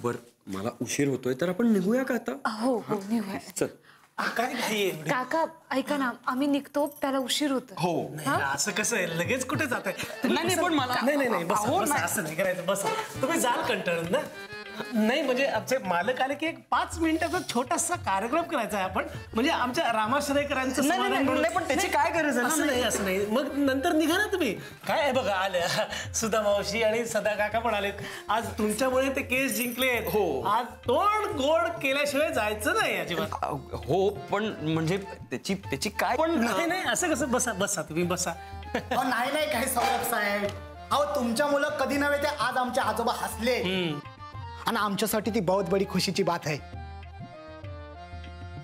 बर मला उशीर होतोय तर आपण निघूया का आता? हो हो निघूया. चल. काय घाई आहे? काका ऐका ना, आम्ही निघतो, त्याला उशीर होतो. हो. असं कसं आहे, लगेच कुठे जात आहे? नाही पण मला नाही बस असं नाही करायचं. बस तुम्ही जाल कंटाळून ना. नाही म्हणजे आमचे मालक आले की एक 5 मिनिटाचा छोटासा कार्यक्रम करायचा आहे आपण, म्हणजे आमच्या रामाश्रयकरांचं. नाही पण त्याची काय गरज आहे? असं नाही मग नंतर निघा ना तुम्ही. काय आहे बघा, आल्या सुधा मावशी आणि सदा काका पण आलेत. आज तुमच्यामुळे ते केस जिंकलेत. हो. आज तोंड गोड केल्याशिवाय जायचं नाही अजिबात. हो पण म्हणजे त्याची काय पण. नाही असं कसं. बसा तुम्ही बसा. नाही काय सौरभ साहेब, अहो तुमच्या मुलं कधी नव्हे ते आज आमचे आजोबा हसले आणि आमच्यासाठी ती बहुत बडी खुशीची बात आहे.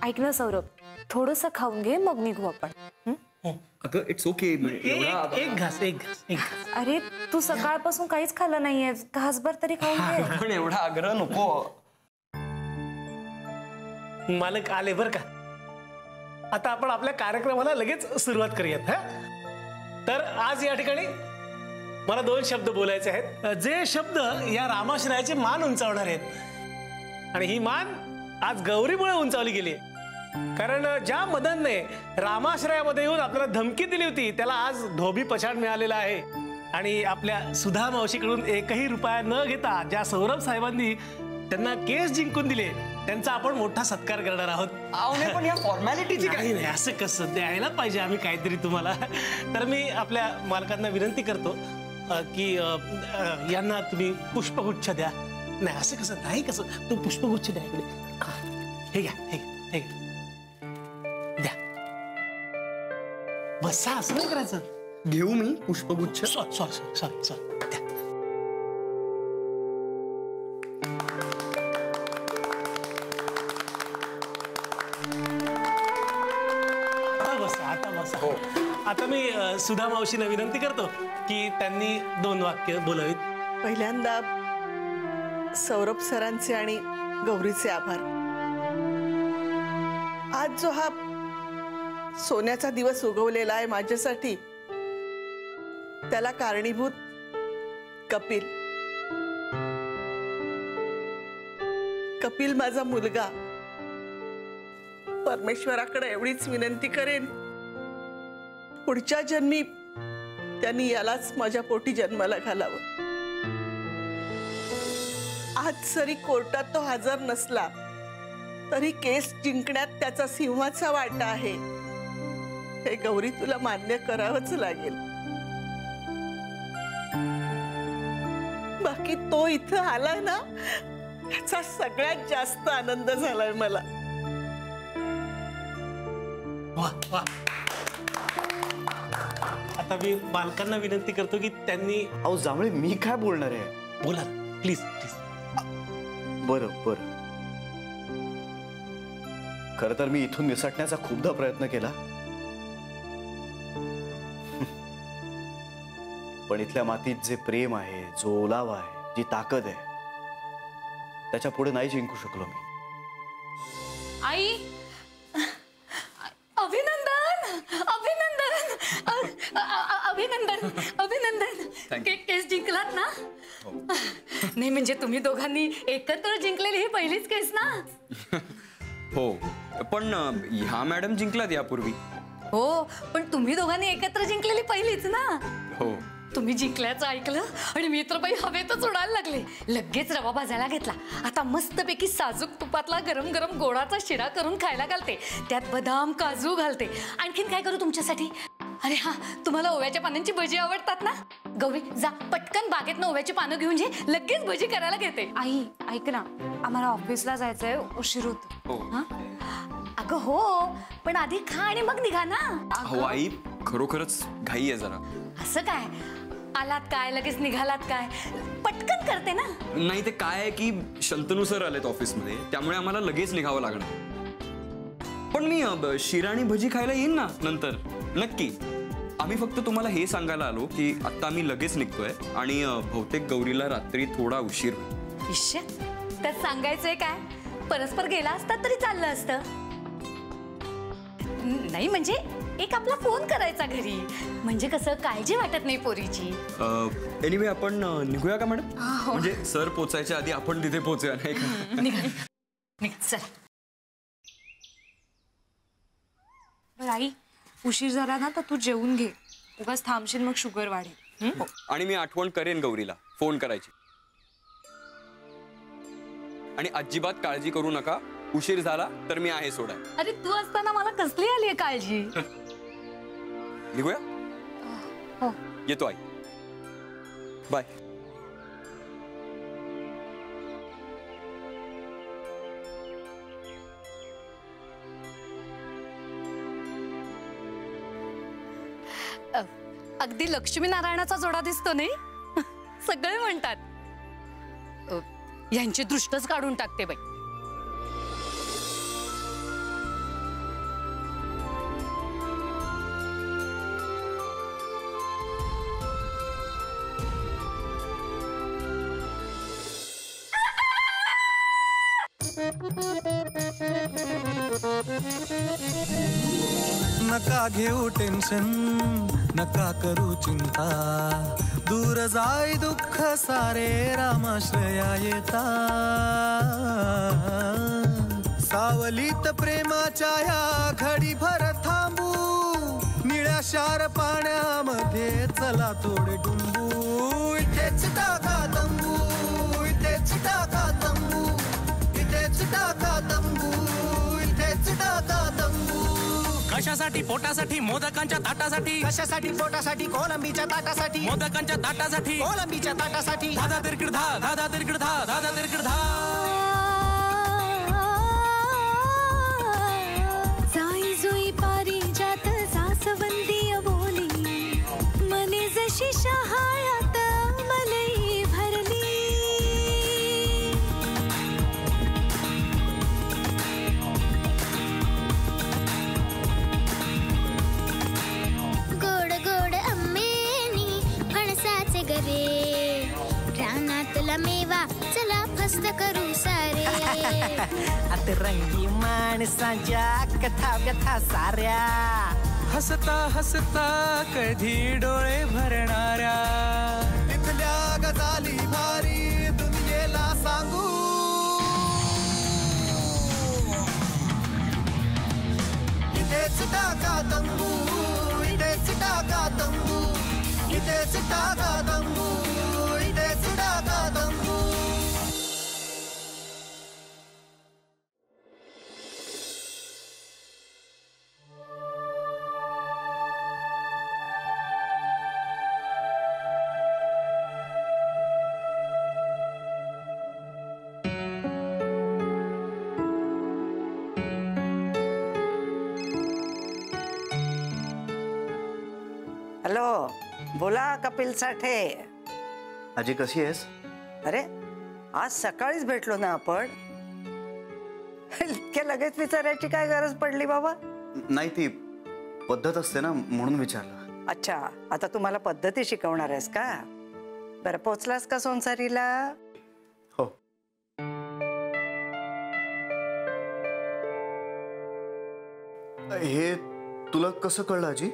ऐक ना सौरभ, थोडंसं खाऊन घे मग निघू आपण. अगं इट्स ओके. एक घास. अरे तू सकाळपासून काहीच खाल्लं नाहीये, घासभर तरी खाऊन घे. पण एवढा आग्रह नको. मालक आले बर का. आता आपण आपल्या कार्यक्रमाला लगेच सुरुवात करूयात. तर आज या ठिकाणी मला 2 शब्द बोलायचे आहेत, जे शब्द या रामाश्रयाचे मान उंचावणार आहेत. आणि ही मान आज गौरीमुळे उंचावली गेली. कारण ज्या मदनने रामाश्रयामध्ये येऊन आपल्याला धमकी दिली होती त्याला आज धोबी पछाड मिळालेला आहे. आणि आपल्या सुधा मावशीकडून 1ही रुपया न घेता ज्या सौरभ साहेबांनी त्यांना केस जिंकून दिले त्यांचा आपण मोठा सत्कार करणार आहोत. पण या फॉर्मॅलिटीची काही नाही असं कसं, द्यायला पाहिजे आम्ही काहीतरी तुम्हाला. तर मी आपल्या मालकांना विनंती करतो की यांना तुम्ही पुष्पगुच्छ द्या. नाही असं कसं, नाही कसं, तू पुष्पगुच्छ द्या इकडे. हे घ्या द्या. बसा, असं नाही करायचं. घेऊ मी पुष्पगुच्छ? सॉरी द्या. आता बसा. हो. आता मी सुधा मावशींना विनंती करतो की त्यांनी 2 वाक्य बोलावीत. पहिल्यांदा सौरभ सरांचे आणि गौरीचे आभार. आज जो हा सोन्याचा दिवस उगवलेला आहे माझ्यासाठी, त्याला कारणीभूत कपिल माझा मुलगा. परमेश्वराकडे एवढीच विनंती करेन, पुढच्या जन्मी त्यांनी यालाच माझ्या पोटी जन्माला घालावं. आज जरी कोर्टात तो हजर नसला तरी केस जिंकण्यात त्याचा सिंहाचा वाटा आहे, हे गौरी तुला मान्य करावंच लागेल. बाकी तो इथं आला ना, त्याचा सगळ्यात जास्त आनंद झालाय मला. वा. आता मी मालकांना विनंती करतो की त्यांनी. अहो जांभळे, मी काय बोलणार आहे? बोला प्लीज. बरं. खरं तर मी इथून निसटण्याचा खूपदा प्रयत्न केला, पण इथल्या मातीत जे प्रेम आहे, जो ओलावा आहे, जी ताकद आहे, त्याच्या पुढे नाही जिंकू शकलो मी. आई अभिनंदन. केस जिंकलात ना? नाही म्हणजे तुम्ही दोघांनी एकत्र जिंकलेली ही पहिलीच केस ना? हो पण ह्या मॅडम जिंकलात यापूर्वी. हो पण तुम्ही दोघांनी एकत्र जिंकलेली पहिलीच ना? हो. तुम्ही जिंकल्याचं ऐकलं आणि मी तर बाई हवेतच उडायला लागले. लगेच रवा भाजायला घेतला. आता मस्तपैकी साजूक तुपातला गरम गरम गोडाचा शिरा करून खायला घालते. त्यात बदाम काजू घालते. आणखीन काय करू तुमच्यासाठी? अरे हा, तुम्हाला ओव्याच्या पानांची भजी आवडतात ना? गौरी जा पटकन बागेतनं ओव्याची पानं घेऊन जे, लगेच भजी करायला घेते. आई ऐक ना, आम्हाला ऑफिसला जायचंय, उशीर होतो. अगं हो, पण आधी खा आणि मग निघा ना. हो आई, खरोखरच घाई आहे जरा. असं काय? आलात काय लगेच निघालात काय? पटकन करते ना. नाही ते काय आहे की शंतनू सर आलेत ऑफिसमध्ये, त्यामुळे आम्हाला लगेच निघावं लागणार. पण मी शिरा आणि भजी खायला येईन ना नंतर, नक्की. आम्ही फक्त तुम्हाला हे सांगायला आलो की आता आम्ही लगेच निघतोय आणि बहुतेक गौरीला रात्री थोडा उशीर होईल. इश्य, त्यात सांगायचंय काय? परस्पर गेला असता तरी चाललं असतं. नाही म्हणजे एक आपला फोन करायचा घरी, म्हणजे कसं काळजी वाटत नाही पोरीची. एनिवे आपण निघूया का मॅडम? म्हणजे सर पोचायच्या आधी आपण तिथे पोचूया नाही का? निघा चल. बरं आई, उशीर झाला ना तर तू जेवून घे, उगाच थांबशील मग शुगर वाढेल. आणि मी आठवण करेन गौरीला फोन करायची. आणि अजिबात काळजी करू नका, उशीर झाला तर मी आहे सोडाय. अरे तू असताना मला कसली आली आहे काळजी. निघूया? हो. येतो आई. बाय. अगदी लक्ष्मीनारायणाचा जोडा दिसतो नाही. सगळे म्हणतात. यांची दृष्टच काढून टाकते बाई. नका घेऊ टेन्शन, नका करू चिंता, दूर जाय दुःख सारे रामाश्रया येता. सावलीत प्रेमाच्या या घडी भर थांबू, निळ्या शार पाण्यामध्ये चला थोडे डुंबू. इथेच टाका तंबू, इथेच टाका तंबू, इथेच टाका तंबू, इथेच टाका तंबू. कशासाठी? पोटासाठी, मोदकांच्या ताटासाठी. कशासाठी? पोटासाठी, कोलंबीच्या ताटासाठी. मोदकांच्या ताटासाठी, कोलंबीच्या ताटासाठी. धादा तिरकिड धा, धादा तिरकिड धा, धादा तिरकिड धा. जाई जुई पारिजात सासवंदीय बोली, मने जशी शहाळ्यात मलई भरली. गोड गोड आंबेनी फणसाचे गरे, रानातला मेवा चला फस्त करू सारे. अतरंगी माणसांच्या कथा व्यथा साऱ्या, हसता हसता कधी डोळे भरणाऱ्या. इथल्या गजाली भारी दुनियेला सांगू. इथेच टाका तंबू, इथेच टाका तंबू, इथेच टाका तंबू, इथेच टाका तंबू. हॅलो, बोला कपिल साठे. आजी कशी आहेस? अरे आज सकाळीच भेटलो ना आपण. इतक्या लगेच विचारायची काय गरज पडली बाबा? नाही, ती पद्धत असते ना म्हणून विचारलं. अच्छा, आता तुम्हाला पद्धती शिकवणार आहेस का? बरं, पोचलास का सोनसारीला? हो. हे तुला कसं कळलं आजी?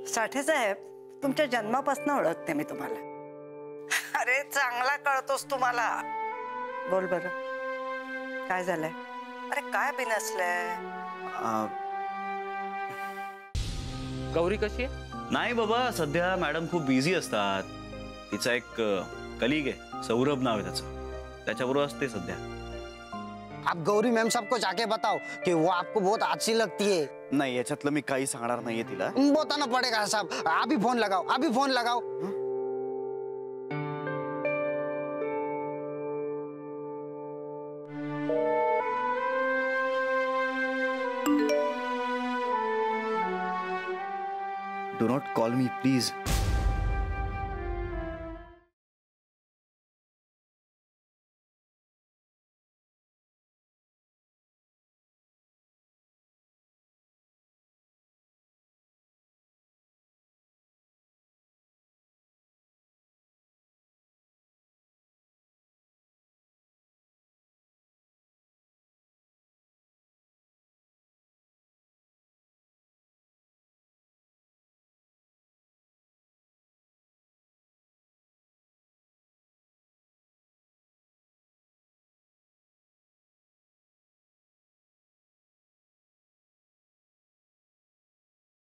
साठे साहेब, तुमच्या जन्मापासून ओळखते मी तुम्हाला. अरे चांगला कळतोस तुम्हाला. बोल बरं, काय झालंय? अरे काय बिनसलंय? गौरी कशी आहे? नाही बाबा, सध्या मॅडम खूप बिझी असतात. तिचा एक कलीग आहे, सौरभ नाव आहे त्याचं, त्याच्याबरोबर असते सध्या. आप गौरी मैम साहब को जाके बताओ कि वो आपको बहुत अच्छी लगती है. नाही, याच्यातलं मी काही सांगणार नाहीये तिला. बताना पड़ेगा साहब. अभी फोन लगाओ, अभी फोन लगाओ. Do not call me please.